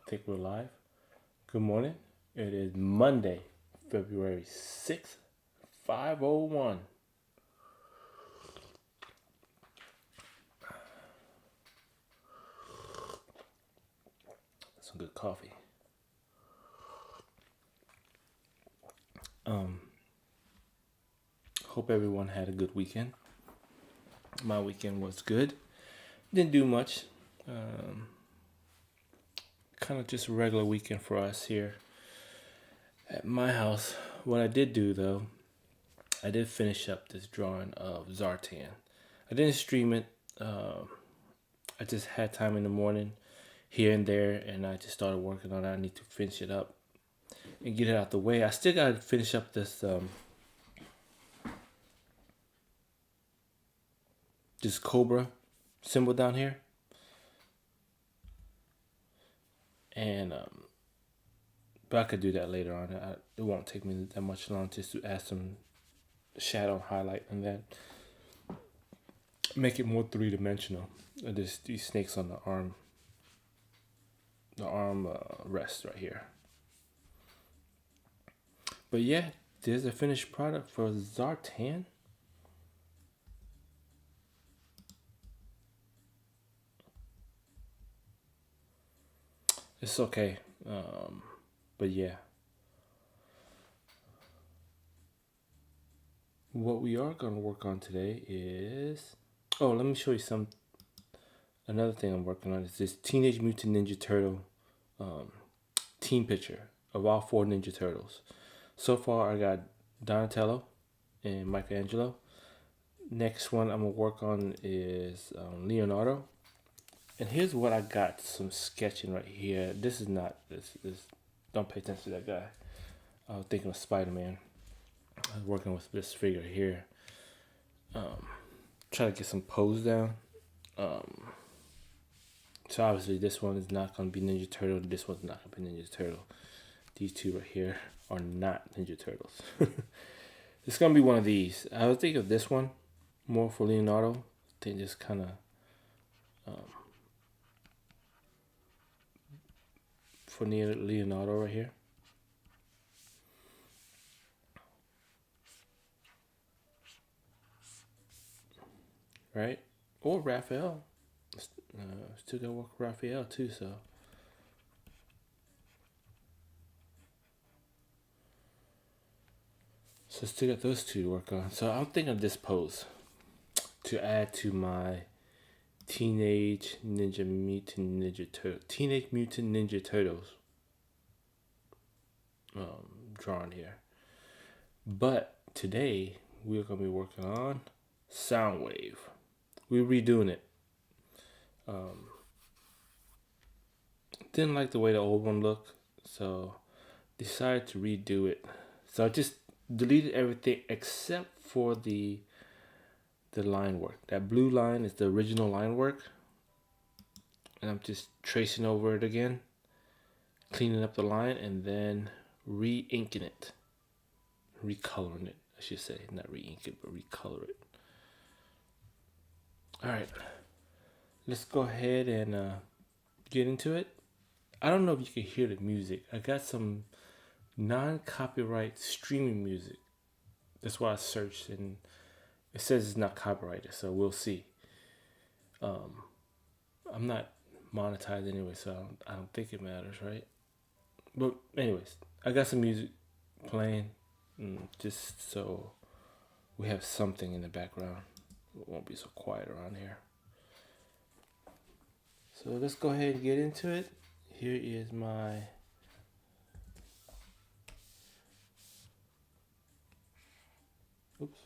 think we're live. Good morning. It is Monday, February 6th, 5:01. Some good coffee. Hope everyone had a good weekend. My weekend was good. Didn't do much. Kind of just a regular weekend for us here at my house. What I did do though, I did finish up this drawing of Zartan. I didn't stream it. I just had time in the morning here and there, and I just started working on it. I need to finish it up and get it out the way. I still got to finish up this this cobra symbol down here, and but I could do that later on. It won't take me that much long just to add some shadow highlight and then make it more three-dimensional. These snakes on the arm rest right here. But yeah, there's a finished product for Zartan. It's okay, but yeah. What we are going to work on today is... Oh, let me show you another thing I'm working on is this Teenage Mutant Ninja Turtle team picture of all 4 Ninja Turtles. So far, I got Donatello and Michelangelo. Next one I'm going to work on is Leonardo. And here's what I got, some sketching right here. This is not, this don't pay attention to that guy. I was thinking of Spider-Man. I was working with this figure here. Try to get some pose down. So obviously this one is not going to be Ninja Turtle. This one's not going to be Ninja Turtle. These two right here are not Ninja Turtles. It's going to be one of these. I would think of this one more for Leonardo. I think just kind of... for Leonardo right here. Right? Or Raphael. Still gotta work Raphael too, so. So still got those two to work on. So I'm thinking of this pose to add to my Teenage Mutant Ninja Turtles drawing here. But today we're gonna be working on Soundwave. We're redoing it. Didn't like the way the old one looked, so decided to redo it. So I just deleted everything except for the line work. That blue line is the original line work, and I'm just tracing over it again, cleaning up the line, and then re-inking it, recoloring it, I should say. Not re-ink it, but recolor it. Alright, let's go ahead and get into it. I don't know if you can hear the music. I got some non-copyright streaming music. That's why I searched, and it says it's not copyrighted, so we'll see. I'm not monetized anyway, so I don't think it matters, right? But anyways, I got some music playing, just so we have something in the background. It won't be so quiet around here. So let's go ahead and get into it. Here is my... Oops.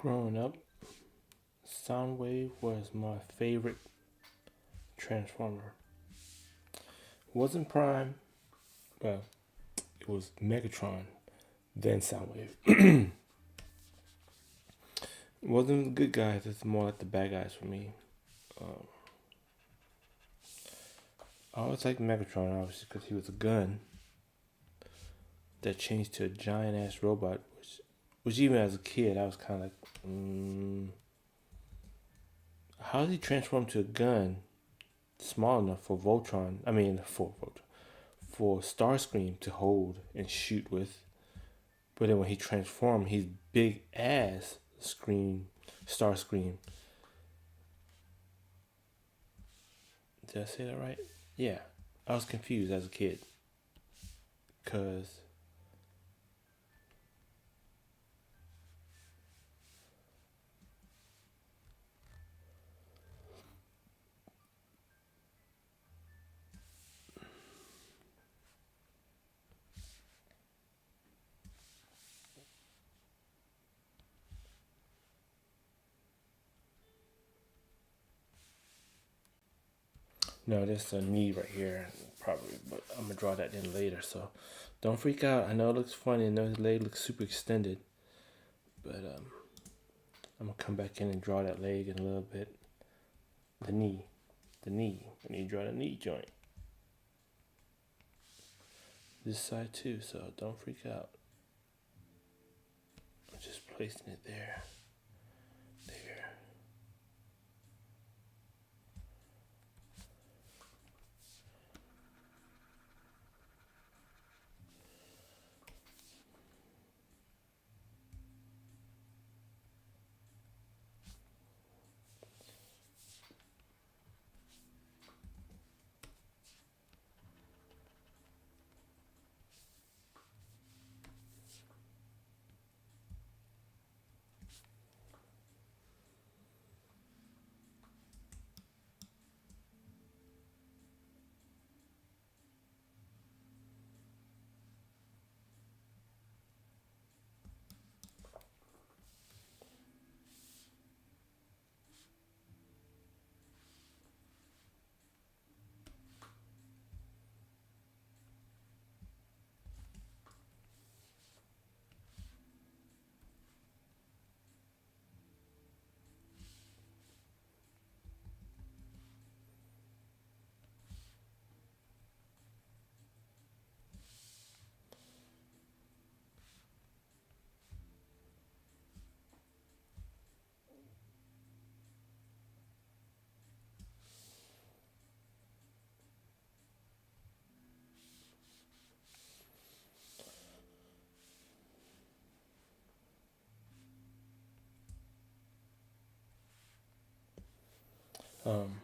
Growing up, Soundwave was my favorite Transformer. It wasn't Prime, well, it was Megatron, then Soundwave. It wasn't the good guys, it's more like the bad guys for me. I always liked Megatron, obviously, because he was a gun that changed to a giant ass robot, which even as a kid, I was kind of like, how did he transform to a gun small enough for Voltron? I mean, for Starscream to hold and shoot with. But then when he transformed, he's big ass Starscream. Did I say that right? Yeah, I was confused as a kid, cause no, there's a knee right here, probably, but I'm gonna draw that in later. So don't freak out. I know it looks funny. I know his leg looks super extended, but I'm gonna come back in and draw that leg in a little bit. The knee. I need to draw the knee joint. This side too, so don't freak out. I'm just placing it there.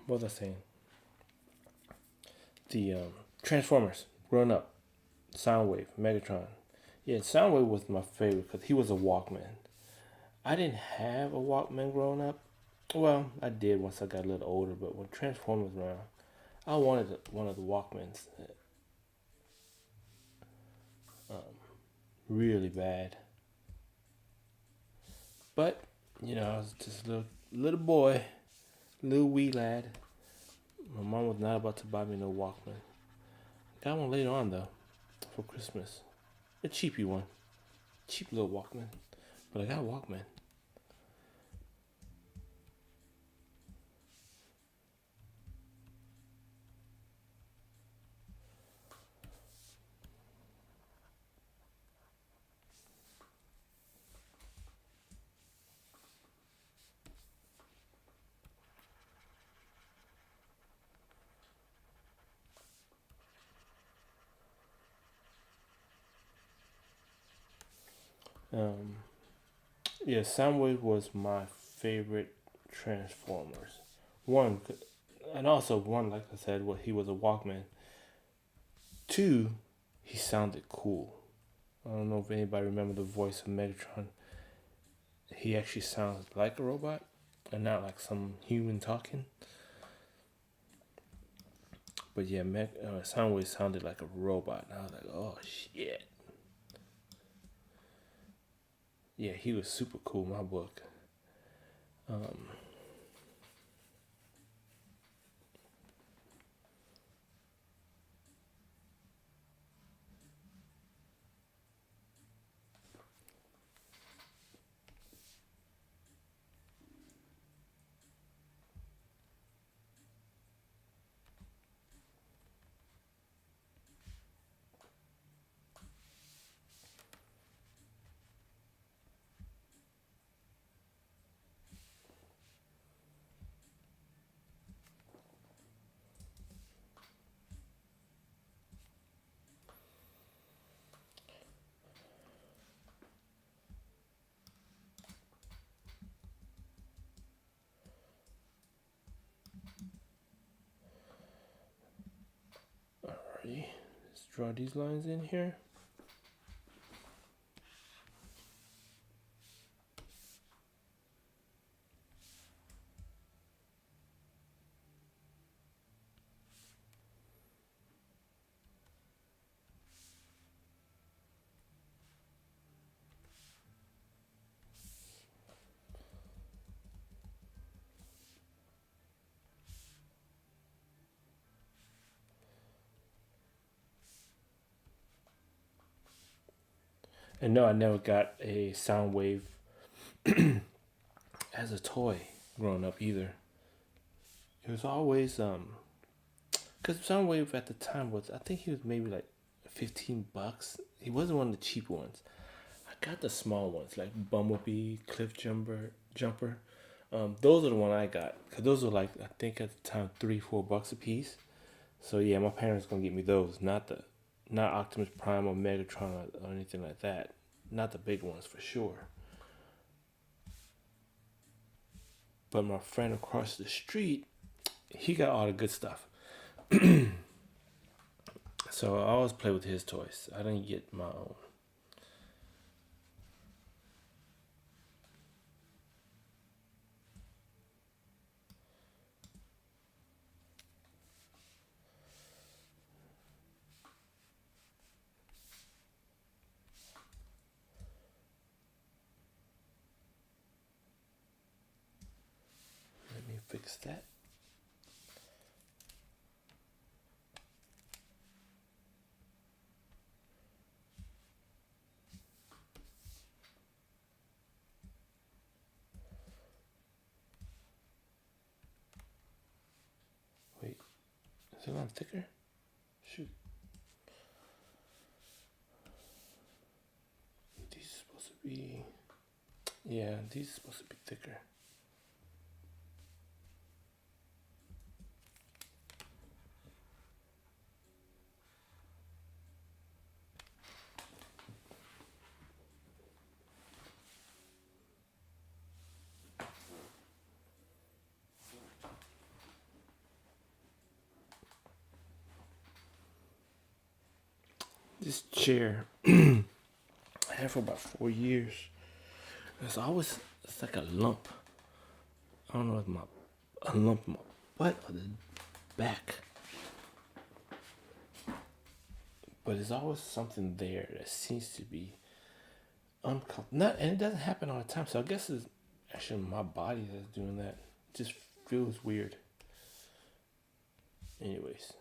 What was I saying? The Transformers, growing up, Soundwave, Megatron. Yeah, Soundwave was my favorite because he was a Walkman. I didn't have a Walkman growing up. Well, I did once I got a little older, but when Transformers were around, I wanted one of the Walkmans really bad. But, I was just a little boy, little wee lad. My mom was not about to buy me no Walkman. Got one later on though, for Christmas. A cheapy one. Cheap little Walkman. But I got a Walkman. Yeah, Soundwave was my favorite Transformers. One, and also one, like I said, he was a Walkman. Two, he sounded cool. I don't know if anybody remember the voice of Megatron. He actually sounds like a robot, and not like some human talking. But yeah, Soundwave sounded like a robot, and I was like, oh shit. Yeah, he was super cool in my book. Alrighty, let's draw these lines in here. And no, I never got a Soundwave as a toy growing up either. It was always because Soundwave at the time was, I think he was maybe like $15. He wasn't one of the cheap ones. I got the small ones like Bumblebee, Cliff Jumper. Those are the one I got because those were like, I think at the time $3-4 a piece. So yeah, my parents gonna get me those, not Optimus Prime or Megatron or anything like that. Not the big ones for sure. But my friend across the street, he got all the good stuff. So I always play with his toys. I didn't get my own. Let me fix that. Wait, is it on thicker? Shoot. These are supposed to be, yeah, these are supposed to be thicker. This chair I had for about 4 years. It's like a lump. I don't know if a lump in my butt or the back. But there's always something there that seems to be uncomfortable. And it doesn't happen all the time. So I guess it's actually my body that's doing that. It just feels weird. Anyways.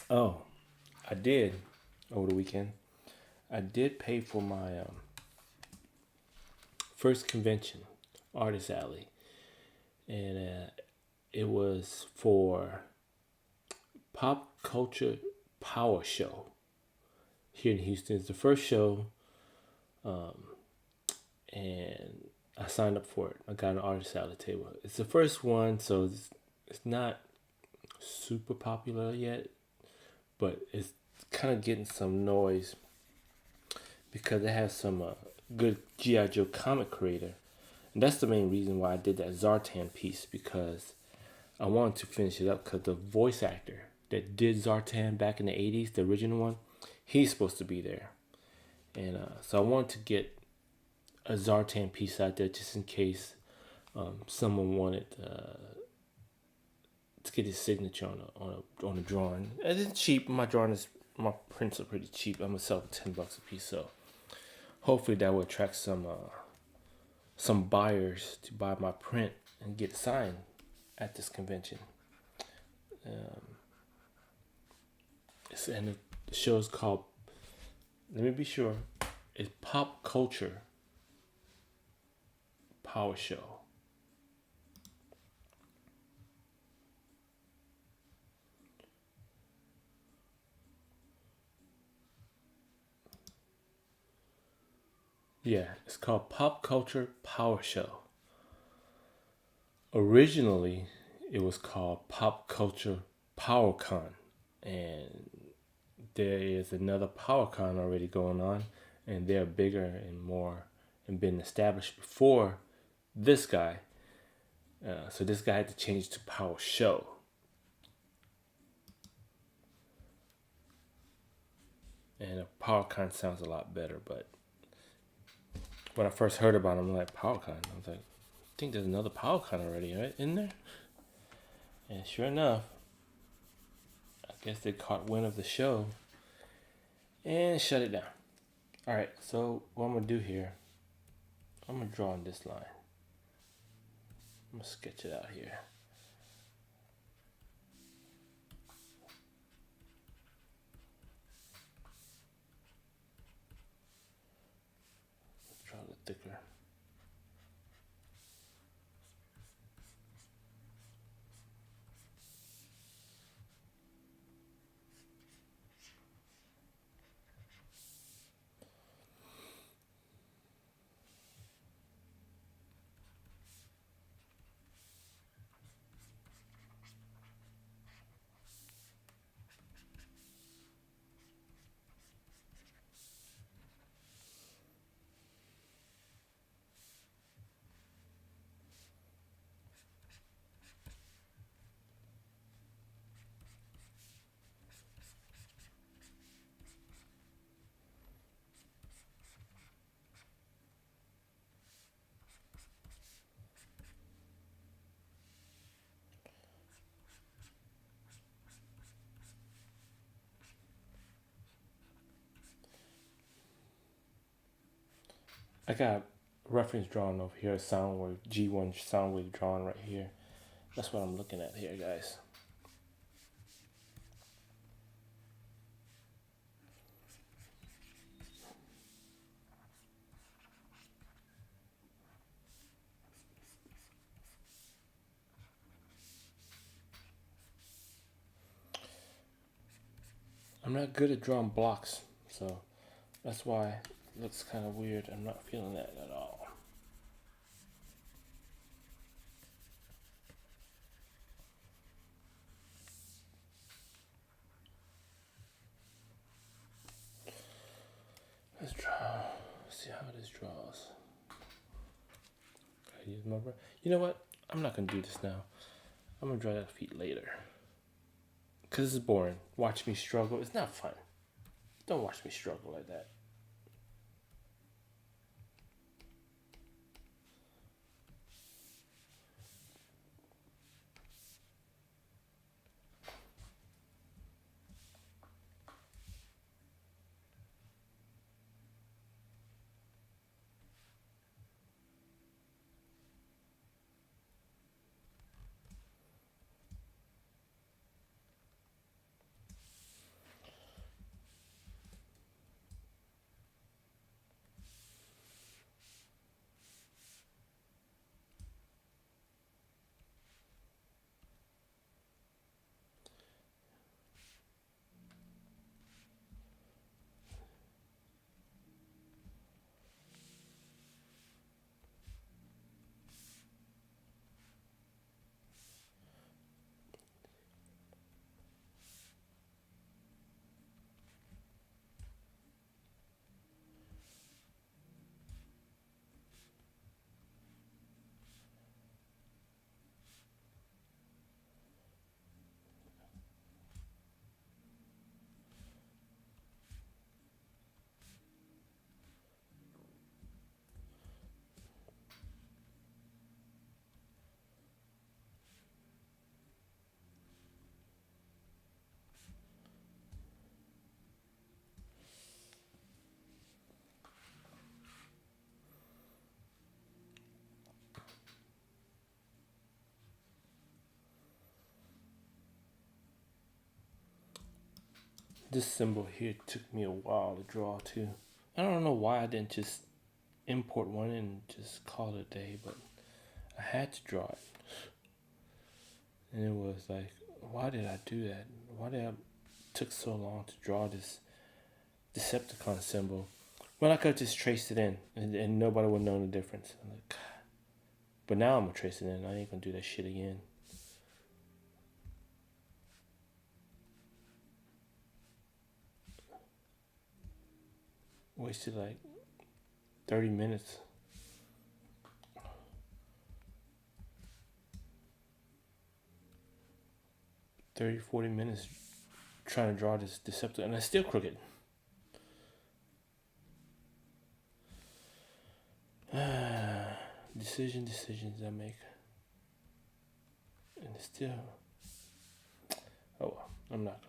Oh, I did over the weekend. I did pay for my first convention, Artist Alley, and it was for Power Show here in Houston. It's the first show, and I signed up for it. I got an artist out of the table. It's the first one, so it's not super popular yet, but it's kind of getting some noise because it has some good G.I. Joe comic creator. And that's the main reason why I did that Zartan piece, because I wanted to finish it up because the voice actor that did Zartan back in the 80s, the original one, he's supposed to be there. And so I wanted to get a Zartan piece out there just in case someone wanted to get his signature on a drawing. And it's cheap. My prints are pretty cheap. I'm gonna sell $10 a piece, so hopefully that will attract some buyers to buy my print and get signed at this convention. And the show is called, let me be sure, it's Pop Culture Power Show. Yeah, it's called Pop Culture Power Show. Originally, it was called Pop Culture PowerCon, and there is another PowerCon already going on, and they're bigger and more and been established before this guy. So this guy had to change to Power Show. And a PowerCon sounds a lot better, but when I first heard about him, I'm like, PowerCon? I was like, I think there's another PowerCon already, right, in there? And sure enough, I guess they caught wind of the show and shut it down. Alright, so what I'm going to do here, I'm going to draw on this line. I'm going to sketch it out here. Draw a little thicker. I got a reference drawing over here, Soundwave, G1 Soundwave drawing right here. That's what I'm looking at here, guys. I'm not good at drawing blocks, so that's why it looks kind of weird. I'm not feeling that at all. Let's draw. See how this draws. I use my brush. You know what? I'm not gonna do this now. I'm gonna draw that feet later. Cause this is boring. Watch me struggle. It's not fun. Don't watch me struggle like that. This symbol here took me a while to draw too. I don't know why I didn't just import one and just call it a day, but I had to draw it. And it was like, why did I do that? Why did I took so long to draw this Decepticon symbol when I could just trace it in and nobody would know the difference? I'm like, God. But now I'm gonna trace it in. I ain't gonna do that shit again. Wasted like 30 minutes. 30-40 minutes trying to draw this Decepticon, and it's still crooked. Decisions I make, and it's still. Oh well, I'm not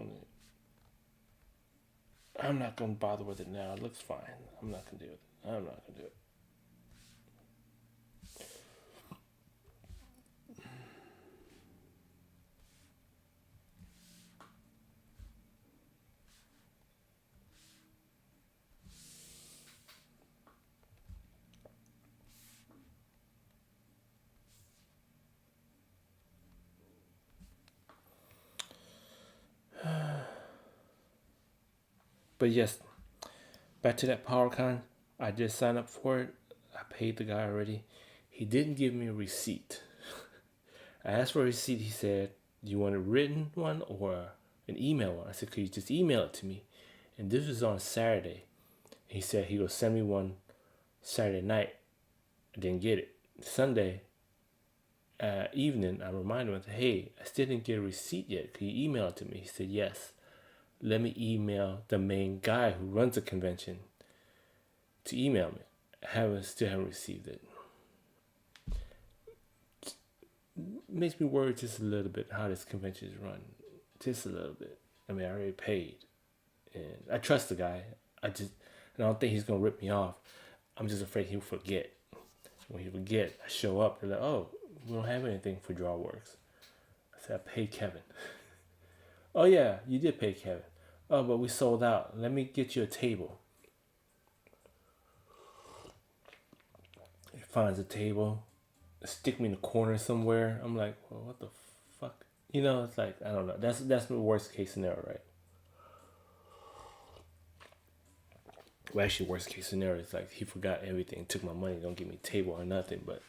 gonna bother with it now. It looks fine. I'm not gonna do it. But yes, back to that PowerCon. I did sign up for it. I paid the guy already. He didn't give me a receipt. I asked for a receipt. He said, "Do you want a written one or an email one?" I said, "Could you just email it to me?" And this was on Saturday. He said he would send me one Saturday night. I didn't get it. Sunday evening, I reminded him, "Hey, I still didn't get a receipt yet. Could you email it to me?" He said, "Yes. Let me email the main guy who runs the convention to email me." Still haven't received it. Makes me worry just a little bit how this convention is run. Just a little bit. I mean, I already paid, and I trust the guy. I don't think he's gonna rip me off. I'm just afraid he'll forget. When he forget, I show up. They're like, "Oh, we don't have anything for Drawwerx." I said, "I paid Kevin." "Oh yeah, you did pay Kevin." "Oh, but we sold out. Let me get you a table." He finds a table, stick me in the corner somewhere. I'm like, well, what the fuck? It's like, I don't know. That's the worst case scenario, right? Well, actually, worst case scenario is like he forgot everything, took my money, don't give me a table or nothing. But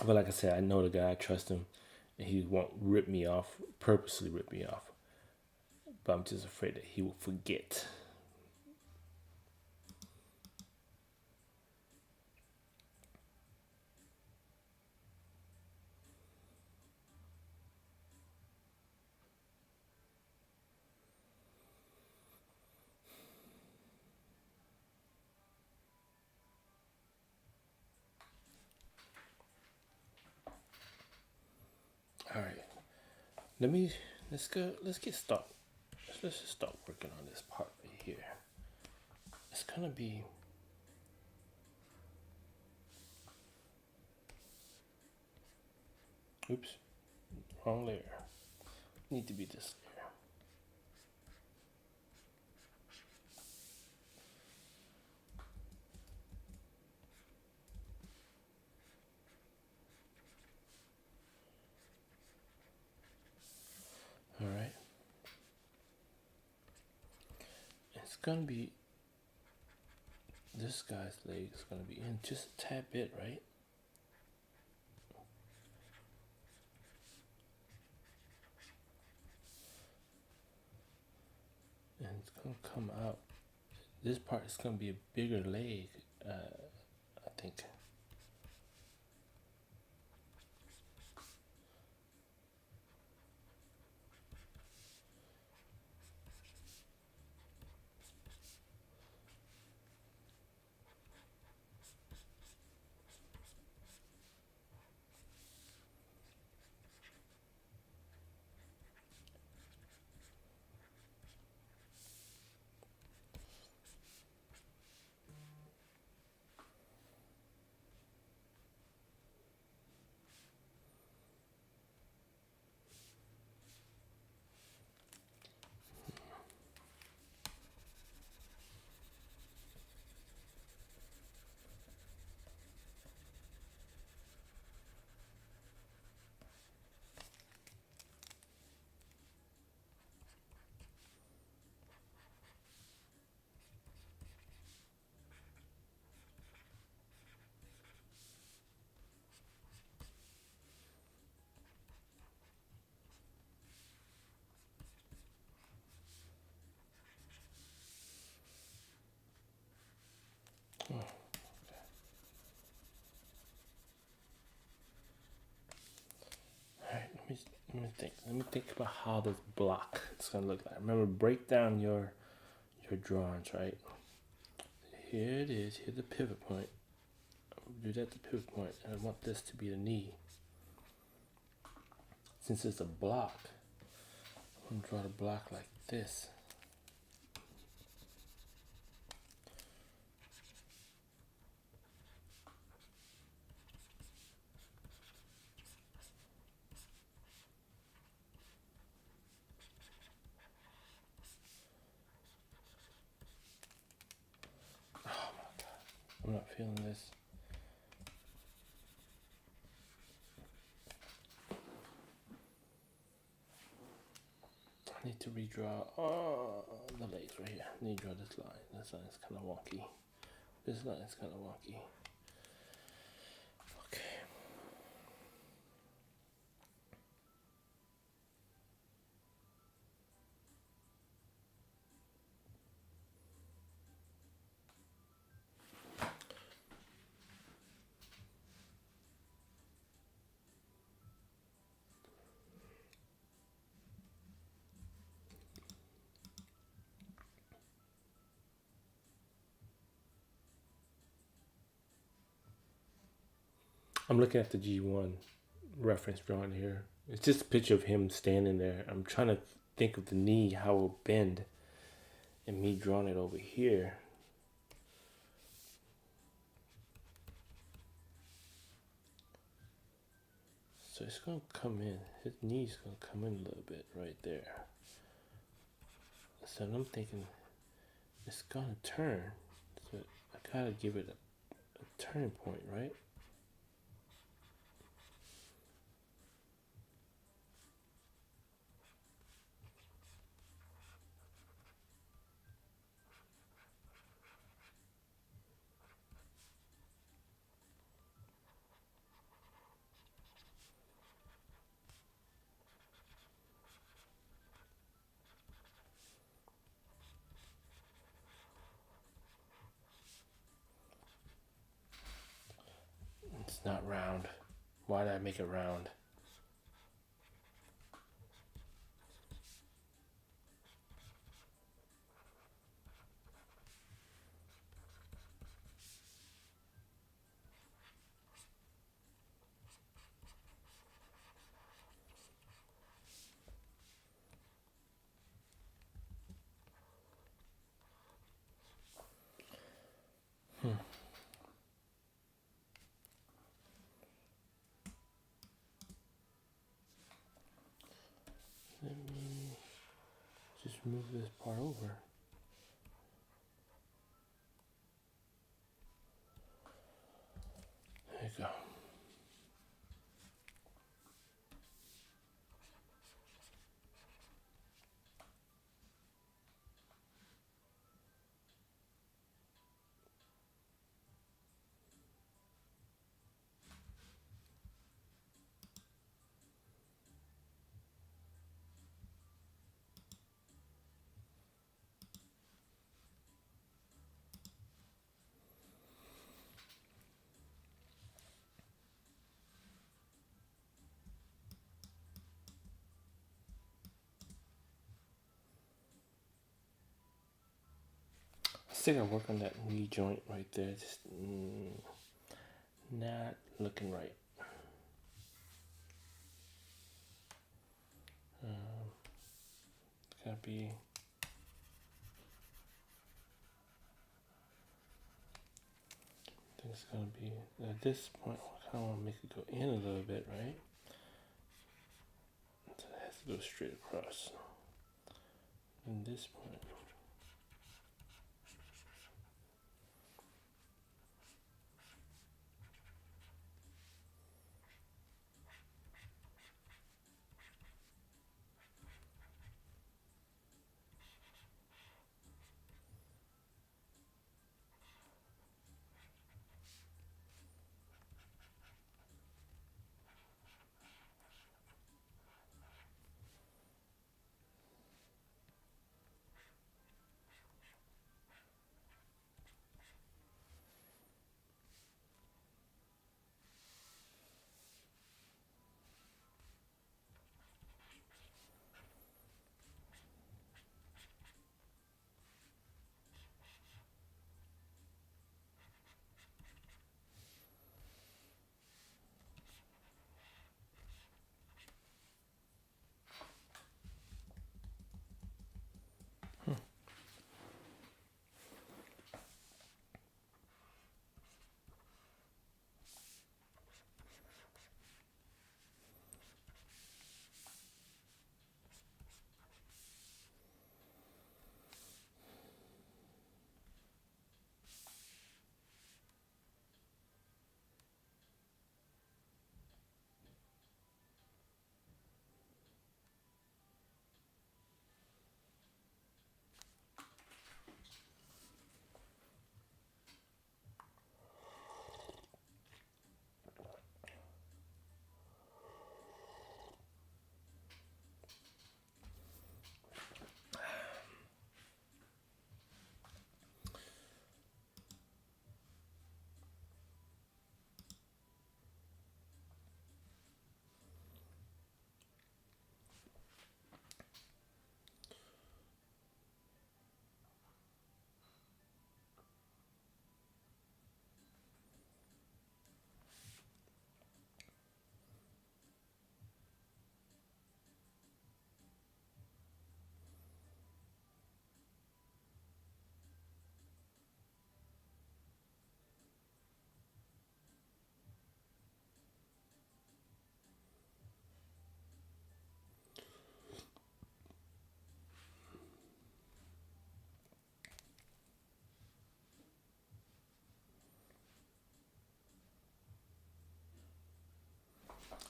like I said, I know the guy, I trust him, and he won't purposely rip me off. But I'm just afraid that he will forget. All right, let's get started. Let's just start working on this part right here. It's gonna be oops, wrong layer. Need to be this layer. All right. It's gonna be this guy's leg is gonna be in just a tad bit, right? And it's gonna come out. This part is gonna be a bigger leg, I think. Let me think about how this block is gonna look like. Remember, break down your drawings, right? Here it is. Here's the pivot point. Do that to pivot point, and I want this to be the knee. Since it's a block, I'm gonna draw the block like this. I'm not feeling this. I need to redraw the legs right here. I need to draw this line. This line is kind of wonky. This line is kind of wonky. Okay. I'm looking at the G1 reference drawing here. It's just a picture of him standing there. I'm trying to think of the knee, how it will bend, and me drawing it over here. So it's gonna come in. His knee's gonna come in a little bit right there. So I'm thinking it's gonna turn. So I gotta give it a turning point, right? It's not round. Why did I make it round? Let me just move this part over. There you go. I still gotta work on that knee joint right there. Just not looking right. It's gotta be. I think it's gonna be at this point. I kind of want to make it go in a little bit, right? So it has to go straight across. And this point.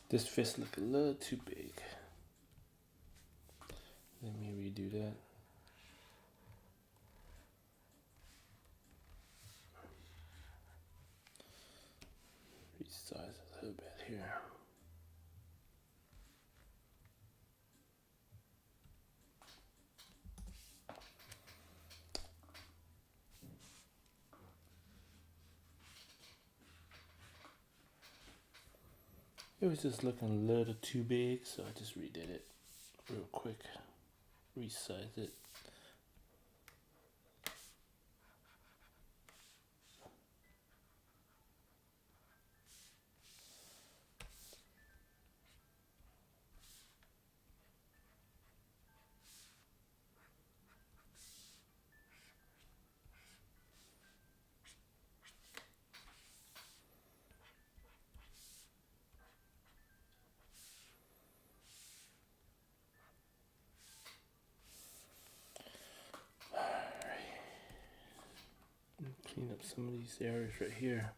This fist look a little too big. Let me redo that. Resize a little bit here. It was just looking a little too big, so I just redid it real quick. Resize it. Clean up some of these areas right here.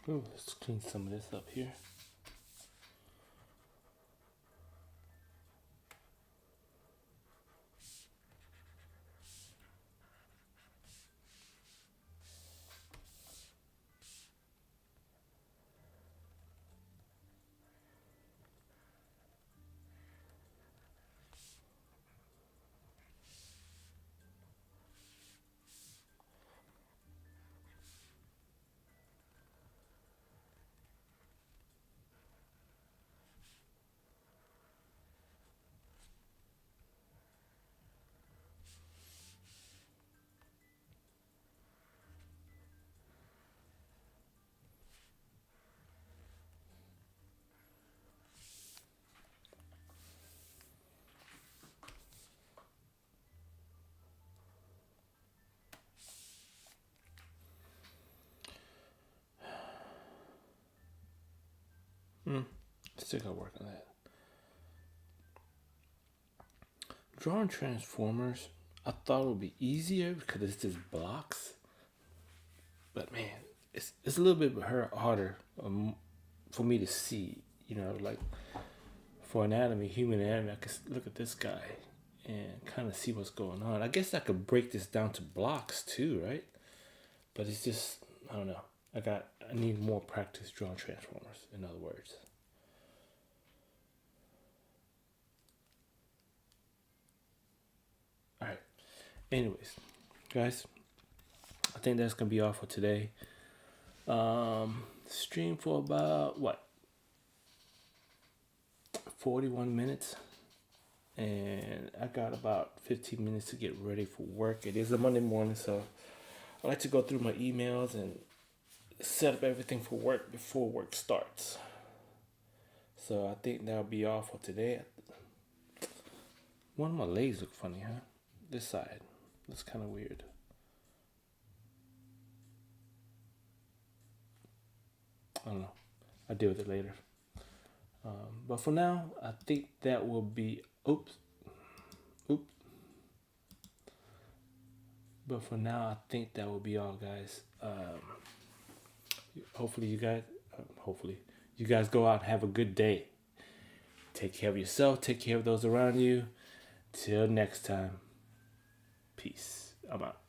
Oh, let's clean some of this up here. Still gotta work on that. Drawing transformers, I thought it would be easier because it's just blocks. But man, it's a little bit harder for me to see. You know, like for anatomy, human anatomy, I could look at this guy and kind of see what's going on. I guess I could break this down to blocks too, right? But it's just, I don't know. I need more practice drawing transformers, in other words. All right. Anyways, guys, I think that's gonna be all for today. Stream for about 41 minutes, and I got about 15 minutes to get ready for work. It is a Monday morning, so I like to go through my emails and set up everything for work before work starts. So I think that'll be all for today. One of my legs look funny, huh? This side. That's kind of weird. I don't know. I'll deal with it later. But for now, I think that will be, oops. But for now, I think that will be all, guys. Hopefully you guys go out and have a good day. Take care of yourself. Take care of those around you. Till next time. Peace. I'm out.